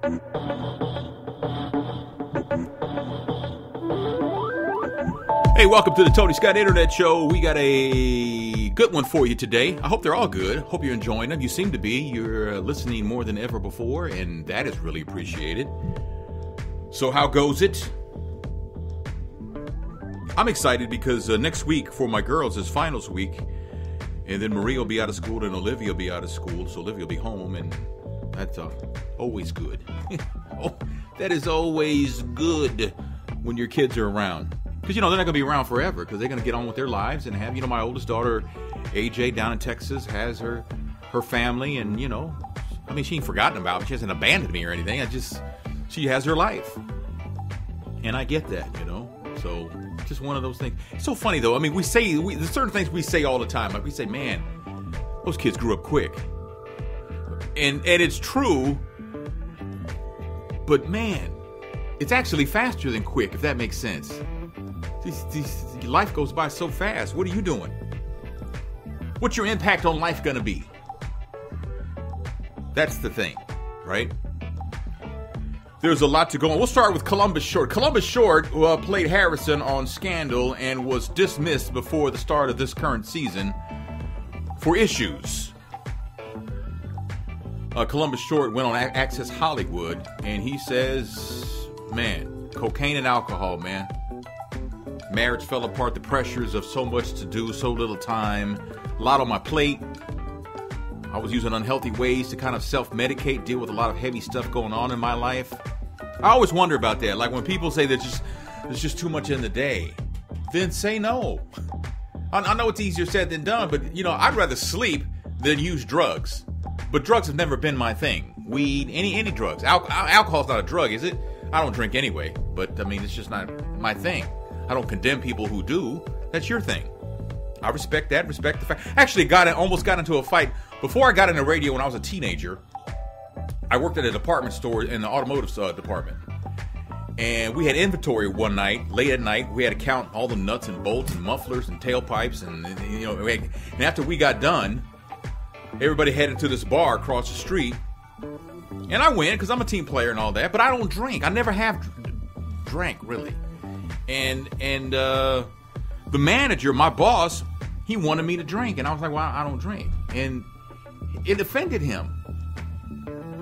Hey, welcome to the Tony Scott Internet Show. We got a good one for you today. I hope they're all good. Hope you're enjoying them. You seem to be. You're listening more than ever before, and that is really appreciated. So how goes it? I'm excited because next week for my girls is finals week, and then Maria will be out of school and Olivia will be out of school, so Olivia will be home, and that's always good. Oh, that is always good when your kids are around. Because, they're not going to be around forever because they're going to get on with their lives and have, my oldest daughter, AJ, down in Texas, has her family and, she ain't forgotten about me. She hasn't abandoned me or anything. She has her life. And I get that, So, just one of those things. It's so funny, though. There's certain things we say all the time. Like we say, man, those kids grew up quick. And it's true. But, man, it's actually faster than quick, if that makes sense. Life goes by so fast. What are you doing? What's your impact on life going to be? That's the thing, right? There's a lot to go on. We'll start with Columbus Short. Columbus Short played Harrison on Scandal and was dismissed before the start of this current season for issues. Columbus Short went on Access Hollywood, and he says, man, cocaine and alcohol, man. Marriage fell apart, the pressures of so much to do, so little time, a lot on my plate. I was using unhealthy ways to kind of self-medicate, deal with a lot of heavy stuff going on in my life. I always wonder about that. Like when people say there's just too much in the day, then say no. I know it's easier said than done, but I'd rather sleep than use drugs. But drugs have never been my thing. Weed, any drugs. Alcohol's not a drug, is it? I don't drink anyway, but it's just not my thing. I don't condemn people who do. That's your thing. I respect that. Respect the fact. Actually, almost got into a fight. Before I got into radio when I was a teenager, I worked at a department store in the automotive department. And we had inventory one night, late at night. We had to count all the nuts and bolts and mufflers and tailpipes. And after we got done, everybody headed to this bar across the street. And I went because I'm a team player and all that. But I don't drink. I never have drank, really. And the manager, my boss, he wanted me to drink. And I was like, well, I don't drink. And it offended him.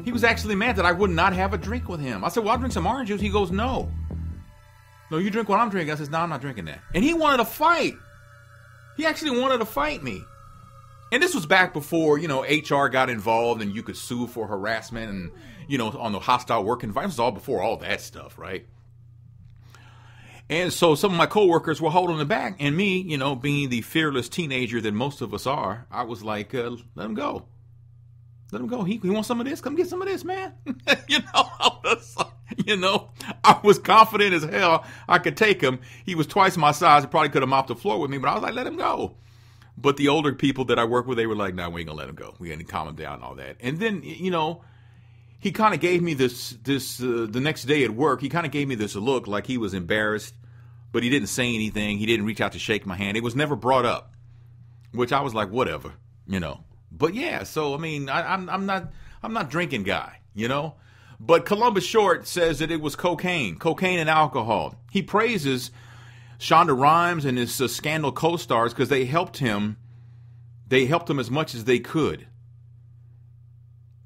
He was actually mad that I would not have a drink with him. I said, well, I'll drink some orange juice. He goes, no. No, you drink what I'm drinking. I said, no, I'm not drinking that. And he wanted to fight. He actually wanted to fight me. And this was back before, HR got involved and you could sue for harassment and, on the hostile work environment. It was all before all that stuff, right? And so some of my coworkers were holding it back. And me, being the fearless teenager that most of us are, I was like, let him go. Let him go. He wants some of this. Come get some of this, man. I was confident as hell I could take him. He was twice my size. He probably could have mopped the floor with me, but I was like, let him go. But the older people that I work with, they were like, nah, we ain't going to let him go. We got to calm him down and all that. And then, he kind of gave me this the next day at work, he kind of gave me this look like he was embarrassed, but he didn't say anything. He didn't reach out to shake my hand. It was never brought up, which I was like, whatever, But yeah, so, I'm not drinking guy, But Columbus Short says that it was cocaine and alcohol. He praises Shonda Rhimes and his Scandal co-stars because they helped him. They helped him as much as they could.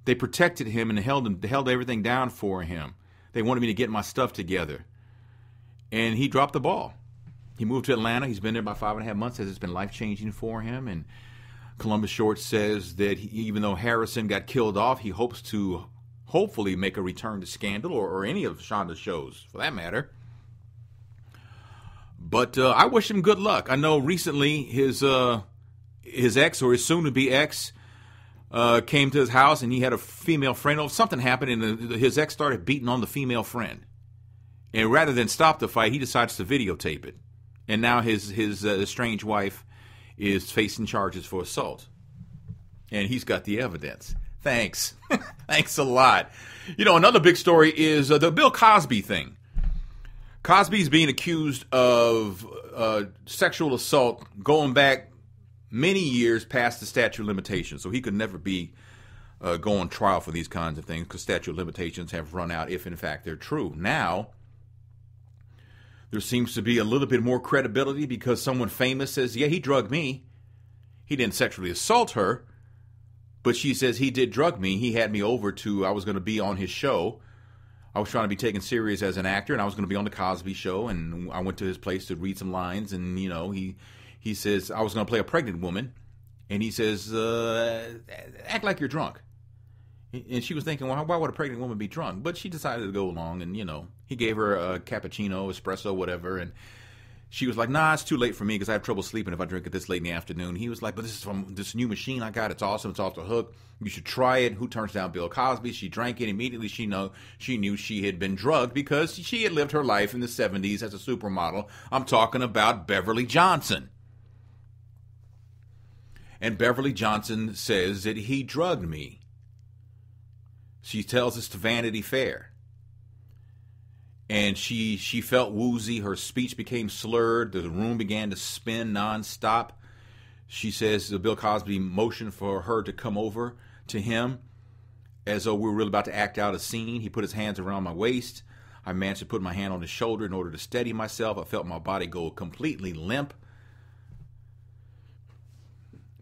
They protected him and held everything down for him. They wanted me to get my stuff together. And he dropped the ball. He moved to Atlanta. He's been there about 5.5 months. Says it's been life-changing for him. And Columbus Short says that even though Harrison got killed off, he hopes to hopefully make a return to Scandal or any of Shonda's shows, for that matter. But I wish him good luck. I know recently his ex, or his soon-to-be ex, came to his house and he had a female friend. Something happened and his ex started beating on the female friend. And rather than stop the fight, he decides to videotape it. And now his estranged wife is facing charges for assault. And he's got the evidence. Thanks. Thanks a lot. Another big story is the Bill Cosby thing. Cosby's being accused of sexual assault going back many years past the statute of limitations. So he could never be go on trial for these kinds of things because statute of limitations have run out if, in fact, they're true. Now, there seems to be a little bit more credibility because someone famous says, yeah, he drugged me. He didn't sexually assault her, but she says he did drug me. He had me over I was going to be on his show. I was trying to be taken serious as an actor, and I was going to be on the Cosby Show, and I went to his place to read some lines, and, he says, I was going to play a pregnant woman, and he says, act like you're drunk. And she was thinking, well, why would a pregnant woman be drunk? But she decided to go along, and, he gave her a cappuccino, espresso, whatever, and she was like, nah, it's too late for me because I have trouble sleeping if I drink it this late in the afternoon. He was like, but this is from this new machine I got. It's awesome. It's off the hook. You should try it. Who turns down Bill Cosby? She drank it. Immediately she knew she had been drugged because she had lived her life in the 70s as a supermodel. I'm talking about Beverly Johnson. And Beverly Johnson says that he drugged me. She tells us to Vanity Fair. And she felt woozy. Her speech became slurred. The room began to spin nonstop. She says Bill Cosby motioned for her to come over to him as though we were really about to act out a scene. He put his hands around my waist. I managed to put my hand on his shoulder in order to steady myself. I felt my body go completely limp.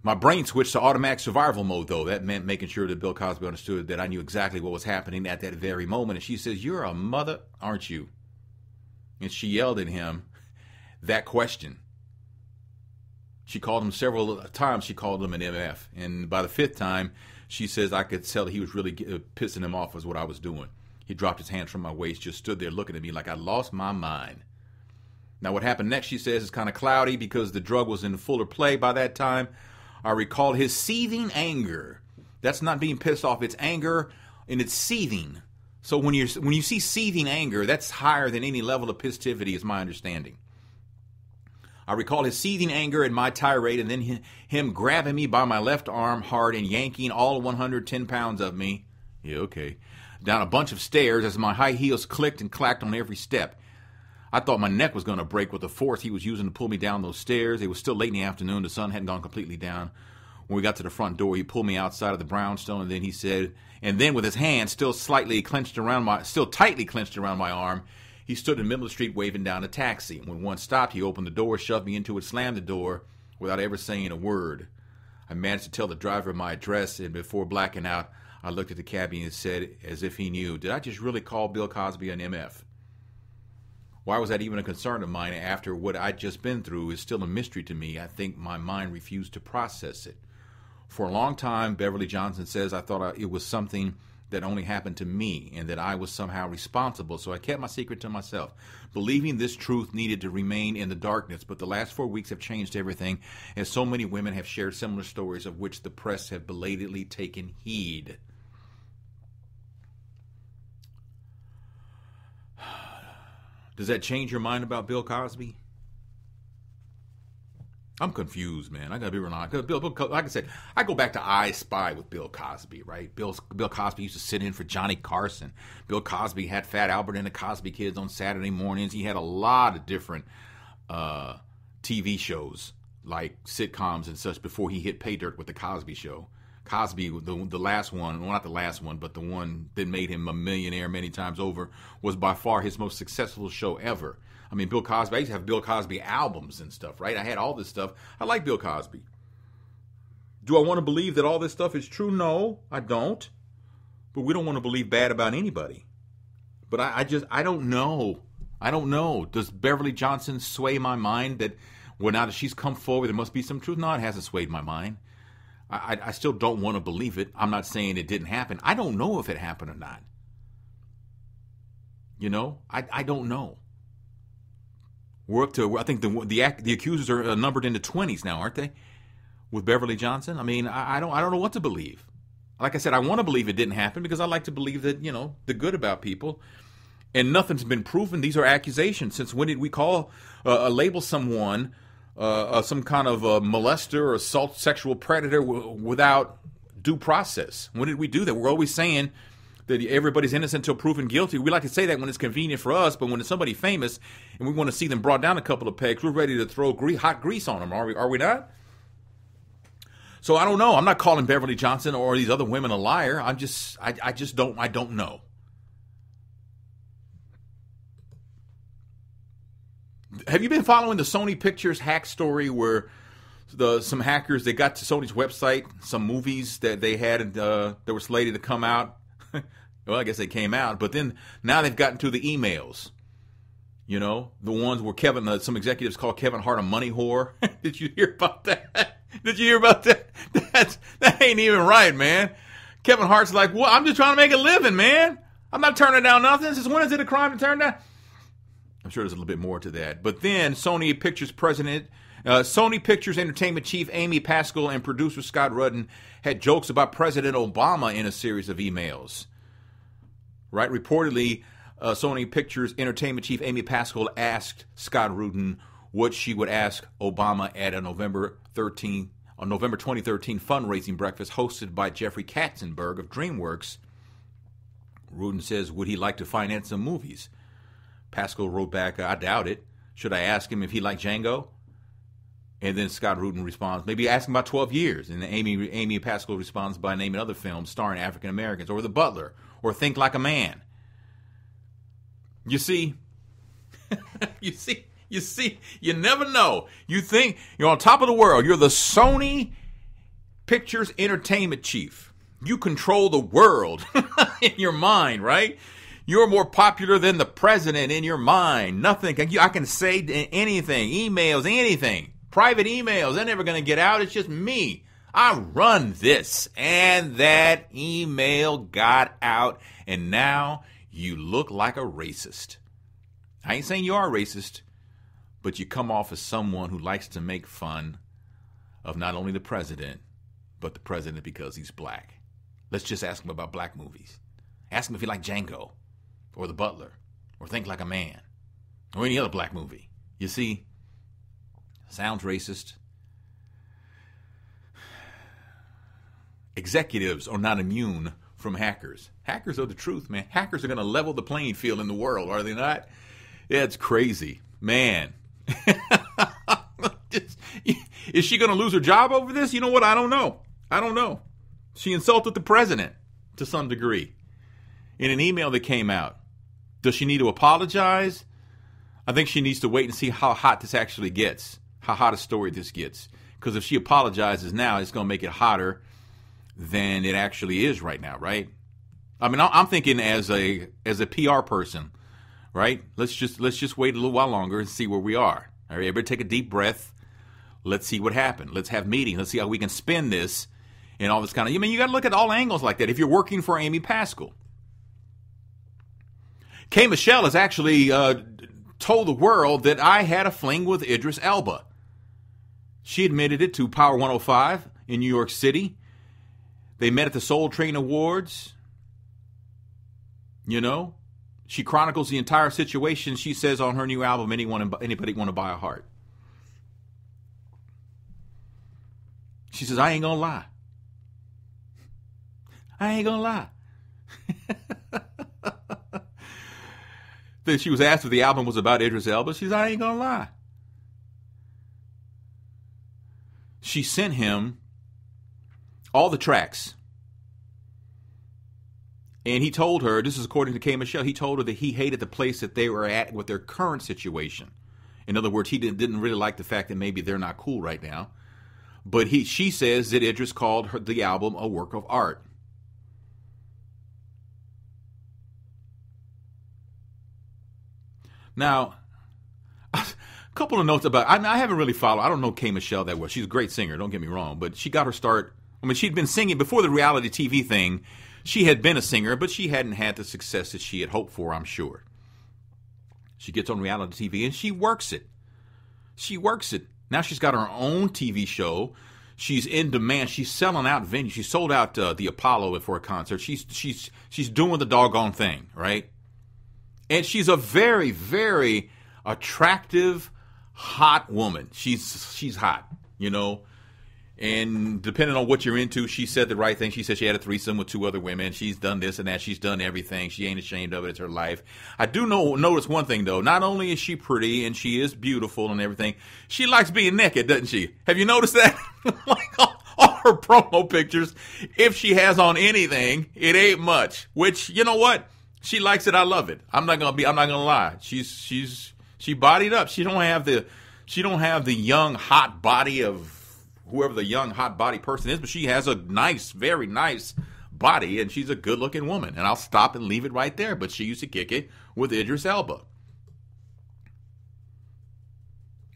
My brain switched to automatic survival mode, though. That meant making sure that Bill Cosby understood that I knew exactly what was happening at that very moment. And she says, you're a mother, aren't you? And she yelled at him that question. She called him several times. She called him an MF. And by the fifth time, she says I could tell that he was really pissing him off was what I was doing. He dropped his hands from my waist, just stood there looking at me like I lost my mind. Now, what happened next, she says, is kind of cloudy because the drug was in fuller play by that time. I recall his seething anger. That's not being pissed off. It's anger, and it's seething. So when you see seething anger, that's higher than any level of pistivity, is my understanding. I recall his seething anger and my tirade, and then him grabbing me by my left arm hard and yanking all 110 pounds of me, down a bunch of stairs as my high heels clicked and clacked on every step. I thought my neck was going to break with the force he was using to pull me down those stairs. It was still late in the afternoon. The sun hadn't gone completely down. When we got to the front door, he pulled me outside of the brownstone, and then he said, and then with his hand still tightly clenched around my arm, he stood in the middle of the street waving down a taxi. When one stopped, he opened the door, shoved me into it, slammed the door without ever saying a word. I managed to tell the driver my address, and before blacking out, I looked at the cabbie and said, as if he knew, did I just really call Bill Cosby an MF? Why was that even a concern of mine after what I'd just been through is still a mystery to me. I think my mind refused to process it. For a long time, Beverly Johnson says, I thought it was something that only happened to me and that I was somehow responsible, so I kept my secret to myself, believing this truth needed to remain in the darkness. But the last 4 weeks have changed everything, as so many women have shared similar stories of which the press have belatedly taken heed. Does that change your mind about Bill Cosby? I'm confused, man. I gotta be real honest. Like I said, I go back to I Spy with Bill Cosby, right? Bill Cosby used to sit in for Johnny Carson. Bill Cosby had Fat Albert and the Cosby Kids on Saturday mornings. He had a lot of different TV shows, like sitcoms and such, before he hit pay dirt with the Cosby Show. Cosby, the last one, well, not the last one, but the one that made him a millionaire many times over, was by far his most successful show ever. I mean, Bill Cosby, I used to have Bill Cosby albums and stuff, right? I had all this stuff. I like Bill Cosby. Do I want to believe that all this stuff is true? No, I don't. But we don't want to believe bad about anybody. But I don't know. I don't know. Does Beverly Johnson sway my mind that, well, now that she's come forward, there must be some truth? No, it hasn't swayed my mind. I still don't want to believe it. I'm not saying it didn't happen. I don't know if it happened or not. I don't know. We're up to, I think the accusers are numbered in the 20s now, aren't they? With Beverly Johnson. I mean, I don't know what to believe. Like I said, I want to believe it didn't happen because I like to believe that, the good about people. And nothing's been proven. These are accusations. Since when did we label someone some kind of molester or assault sexual predator without due process? When did we do that? We're always saying that everybody's innocent until proven guilty. We like to say that when it's convenient for us, but when it's somebody famous and we want to see them brought down a couple of pegs, we're ready to throw hot grease on them. Are we not? So I don't know. I'm not calling Beverly Johnson or these other women a liar. I don't know. Have you been following the Sony Pictures hack story where some hackers, they got to Sony's website, some movies that they had that were slated to come out? Well, I guess they came out, but then now they've gotten to the emails. You know, the ones where some executives call Kevin Hart a money whore. Did you hear about that? Did you hear about that? That ain't even right, man. Kevin Hart's like, well, I'm just trying to make a living, man. I'm not turning down nothing. Since when is it a crime to turn down? I'm sure there's a little bit more to that. But then Sony Pictures Entertainment Chief Amy Pascal and producer Scott Rudin had jokes about President Obama in a series of emails. Right? Reportedly, Sony Pictures Entertainment Chief Amy Pascal asked Scott Rudin what she would ask Obama at a November 2013 fundraising breakfast hosted by Jeffrey Katzenberg of DreamWorks. Rudin says, would he like to finance some movies? Pascal wrote back, I doubt it. Should I ask him if he liked Django? And then Scott Rudin responds, maybe ask him about 12 years. And then Amy Pascal responds by naming other films starring African Americans, or The Butler, or Think Like a Man. You see, you never know. You think you're on top of the world. You're the Sony Pictures Entertainment Chief. You control the world in your mind, right? You're more popular than the president in your mind. Nothing. I can say anything, emails, anything. Private emails, they're never going to get out. It's just me. I run this. And that email got out. And now you look like a racist. I ain't saying you are racist, but you come off as someone who likes to make fun of not only the president, but the president because he's black. Let's just ask him about black movies. Ask him if he liked Django, or The Butler, or Think Like a Man, or any other black movie. You see, sounds racist. Executives are not immune from hackers. Hackers are the truth, man. Hackers are going to level the playing field in the world, are they not? Yeah, it's crazy. Man. Is she going to lose her job over this? You know what? I don't know. She insulted the president to some degree in an email that came out. Does she need to apologize? I think she needs to wait and see how hot this actually gets, how hot a story this gets. Because if she apologizes now, it's going to make it hotter than it actually is right now, right? I mean, I'm thinking as a PR person, right? Let's just wait a little while longer and see where we are. All right, everybody take a deep breath. Let's see what happened. Let's have meetings. Let's see how we can spin this and all this kind of. I mean, you got to look at all angles like that. If you're working for Amy Pascal, K. Michelle has actually told the world that I had a fling with Idris Elba. She admitted it to Power 105 in New York City. They met at the Soul Train Awards. You know, she chronicles the entire situation. She says on her new album, anybody want to buy a heart? She says, I ain't gonna lie. I ain't gonna lie. Then she was asked if the album was about Idris Elba. She says, I ain't gonna lie. She sent him all the tracks. And he told her, this is according to K. Michelle, he told her that he hated the place that they were at with their current situation. In other words, he didn't really like the fact that maybe they're not cool right now. But she says that Idris called the album a work of art. Now, a couple of notes about, I haven't really followed, I don't know K. Michelle that well. She's a great singer, don't get me wrong, but she got her start, I mean, she'd been singing before the reality TV thing. She had been a singer, but she hadn't had the success that she had hoped for, I'm sure. She gets on reality TV and she works it. Now she's got her own TV show. She's in demand. She's selling out venues. She sold out the Apollo for a concert. She's doing the doggone thing, right? And she's a very, very attractive, hot woman. She's hot, you know. And depending on what you're into, she said the right thing. She said she had a threesome with 2 other women. She's done this and that. She's done everything. She ain't ashamed of it. It's her life. I do notice one thing, though. Not only is she pretty and she is beautiful and everything, she likes being naked, doesn't she? Have you noticed that? Like all her promo pictures, if she has on anything, it ain't much. Which, you know what? She likes it. I love it. I'm not gonna lie. She bodied up. She don't have the young hot body of whoever the young hot body person is, but she has a nice, very nice body, and she's a good looking woman. And I'll stop and leave it right there. But she used to kick it with Idris Elba.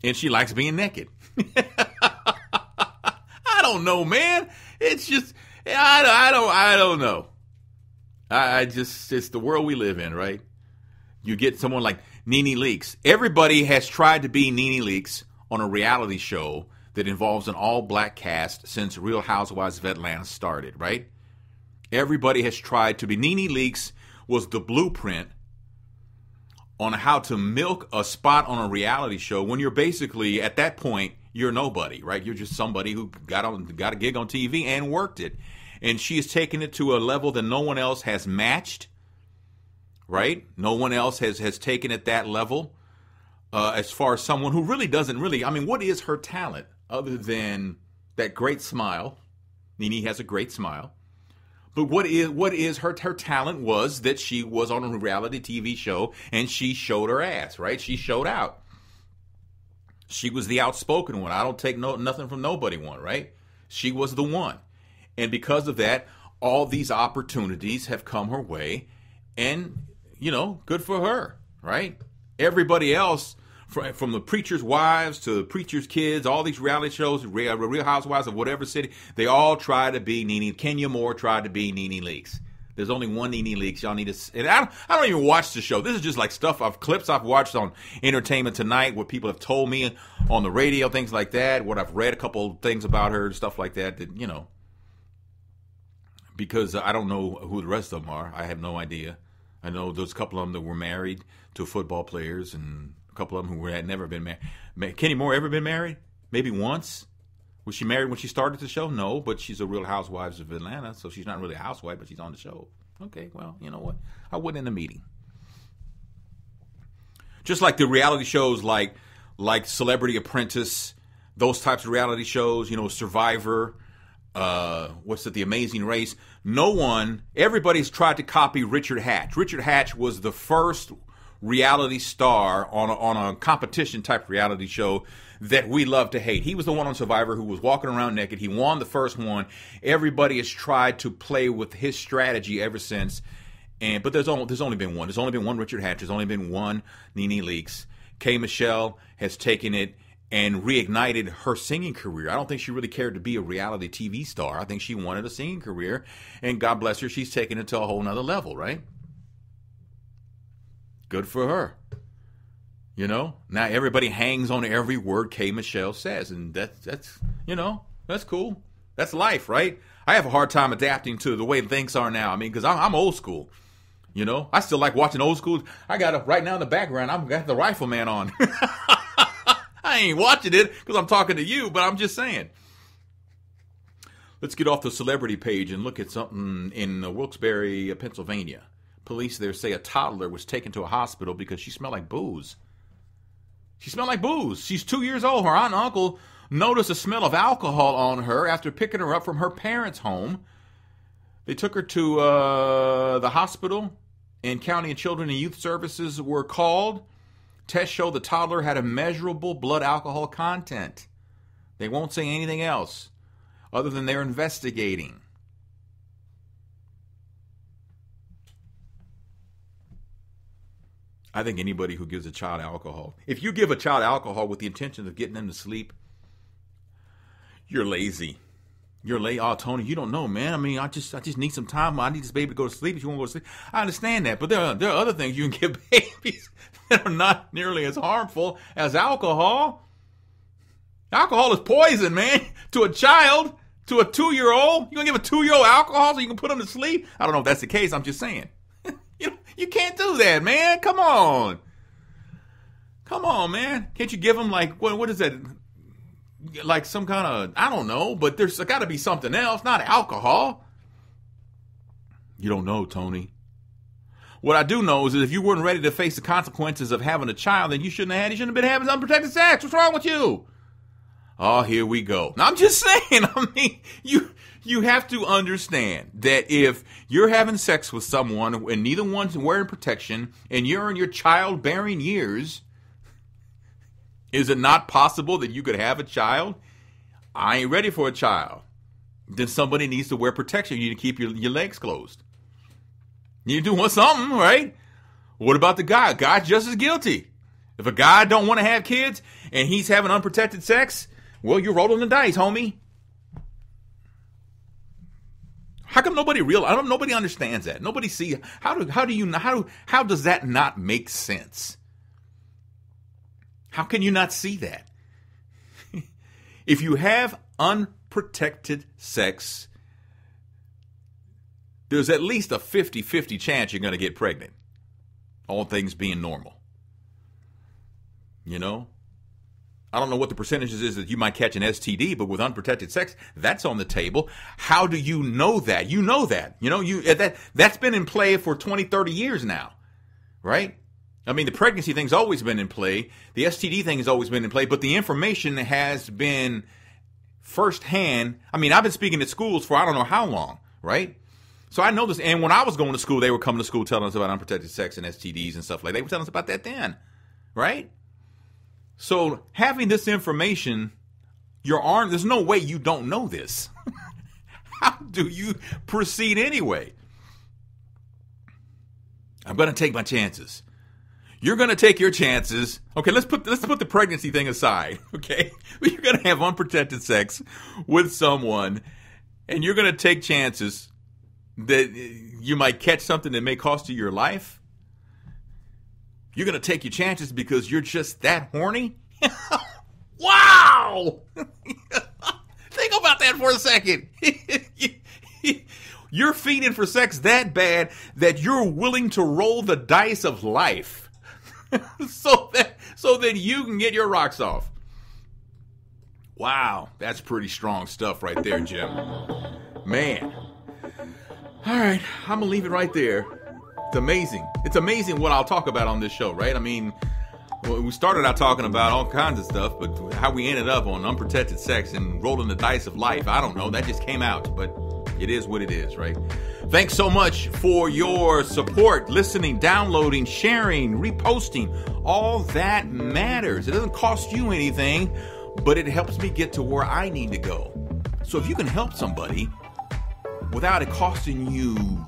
And she likes being naked. I don't know, man. It's just, I don't know. It's the world we live in, right? You get someone like Nene Leakes. Everybody has tried to be Nene Leakes on a reality show that involves an all-black cast since Real Housewives of Atlanta started, right? Everybody has tried to be. Nene Leakes was the blueprint on how to milk a spot on a reality show when you're basically, at that point, you're nobody, right? You're just somebody who got a gig on TV and worked it. And she has taken it to a level that no one else has matched, right? No one else has taken it that level as far as someone who really doesn't really, I mean, what is her talent other than that great smile? Nene has a great smile. But what is her talent was that she was on a reality TV show and she showed her ass, right? She showed out. She was the outspoken one. I don't take nothing from nobody one, right? She was the one. And because of that, all these opportunities have come her way. And, you know, good for her, right? Everybody else, from the preacher's wives to the preacher's kids, all these reality shows, Real Housewives of whatever city, they all try to be Nene. Kenya Moore tried to be Nene Leakes. There's only one Nene Leakes. Y'all need to. And I don't even watch the show. This is just like clips I've watched on Entertainment Tonight, what people have told me on the radio, things like that. What I've read a couple things about her, stuff like that. That, you know, because I don't know who the rest of them are. I have no idea. I know there's a couple of them that were married to football players, and a couple of them who had never been married. Kenya Moore ever been married? Maybe once. Was she married when she started the show? No, but she's a Real Housewives of Atlanta, so she's not really a housewife, but she's on the show. Okay, well, you know what? I wasn't in the meeting. Just like the reality shows like Celebrity Apprentice, those types of reality shows, you know, Survivor, The Amazing Race. Everybody's tried to copy Richard Hatch. Richard Hatch was the first reality star on a competition type reality show that we love to hate. He was the one on Survivor who was walking around naked. He won the first one. Everybody has tried to play with his strategy ever since. But there's only been one. There's only been one Richard Hatch. There's only been one Nene Leakes. K. Michelle has taken it and reignited her singing career. I don't think she really cared to be a reality TV star. I think she wanted a singing career. And God bless her, she's taken it to a whole nother level, right? Good for her. You know, now everybody hangs on every word K. Michelle says, and that's you know, that's cool. That's life, right? I have a hard time adapting to the way things are now. I mean, because I'm old school. You know, I still like watching old school. I got right now in the background, I've got the Rifleman on. I ain't watching it because I'm talking to you, but I'm just saying. Let's get off the celebrity page and look at something in Wilkes-Barre, Pennsylvania. Police there say a toddler was taken to a hospital because she smelled like booze. She smelled like booze. She's 2 years old. Her aunt and uncle noticed a smell of alcohol on her after picking her up from her parents' home. They took her to the hospital, and County and Children and Youth Services were called. Tests show the toddler had a measurable blood alcohol content. They won't say anything else other than they're investigating. I think anybody who gives a child alcohol, if you give a child alcohol with the intention of getting them to sleep, you're lazy. You're late. Oh, Tony, you don't know, man. I mean, I just need some time. I need this baby to go to sleep. If you want to go to sleep, I understand that. But there are other things you can give babies that are not nearly as harmful as alcohol. Alcohol is poison, man. To a child, to a 2-year-old, you gonna give a 2-year-old alcohol so you can put them to sleep? I don't know if that's the case. I'm just saying. You can't do that, man. Come on. Come on, man. Can't you give them like what is that? Like some kind of, I don't know, but there's got to be something else, not alcohol. You don't know, Tony. What I do know is that if you weren't ready to face the consequences of having a child, then you shouldn't have been having unprotected sex. What's wrong with you? Oh, here we go. Now, I'm just saying, I mean, you have to understand that if you're having sex with someone and neither one's wearing protection and you're in your childbearing years, is it not possible that you could have a child? I ain't ready for a child. Then somebody needs to wear protection. You need to keep your legs closed. You need to do something, right? What about the guy? Guy's just as guilty. If a guy don't want to have kids and he's having unprotected sex, well, you're rolling the dice, homie. How come nobody understands that? Nobody see how does that not make sense? How can you not see that? If you have unprotected sex, there's at least a 50-50 chance you're going to get pregnant. All things being normal. You know? I don't know what the percentages is that you might catch an STD, but with unprotected sex, that's on the table. How do you know that? You know that. You know, that's been in play for 20, 30 years now. Right? I mean, the pregnancy thing's always been in play. The STD thing has always been in play, but the information has been firsthand. I mean, I've been speaking at schools for I don't know how long, right? So I know this. And when I was going to school, they were coming to school telling us about unprotected sex and STDs and stuff like that. They were telling us about that then, right? So having this information, there's no way you don't know this. How do you proceed anyway? I'm going to take my chances. You're going to take your chances. Okay, let's put the pregnancy thing aside, okay? You're going to have unprotected sex with someone, and you're going to take chances that you might catch something that may cost you your life. You're going to take your chances because you're just that horny? Wow! Think about that for a second. You're feeding for sex that bad that you're willing to roll the dice of life so that you can get your rocks off. Wow, that's pretty strong stuff right there, Jim. Man. All right, I'm going to leave it right there. It's amazing. It's amazing what I'll talk about on this show, right? I mean, we started out talking about all kinds of stuff, but how we ended up on unprotected sex and rolling the dice of life, I don't know. That just came out, but it is what it is, right? Thanks so much for your support, listening, downloading, sharing, reposting. All that matters. It doesn't cost you anything, but it helps me get to where I need to go. So if you can help somebody without it costing you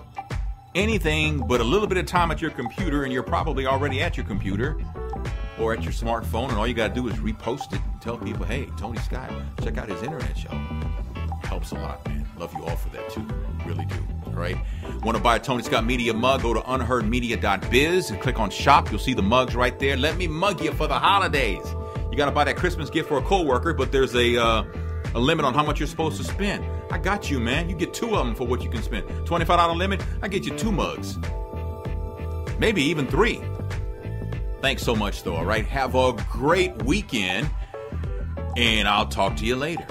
anything but a little bit of time at your computer, and you're probably already at your computer or at your smartphone, and all you got to do is repost it and tell people, hey, Tony Scott, check out his internet show. Helps a lot, man. Love you all for that, too. Really do. All right? Want to buy a Tony Scott Media mug? Go to unheardmedia.biz and click on shop. You'll see the mugs right there. Let me mug you for the holidays. You got to buy that Christmas gift for a coworker, but there's a limit on how much you're supposed to spend. I got you, man. You get 2 of them for what you can spend. $25 limit, I get you 2 mugs. Maybe even 3. Thanks so much, though, all right? Have a great weekend, and I'll talk to you later.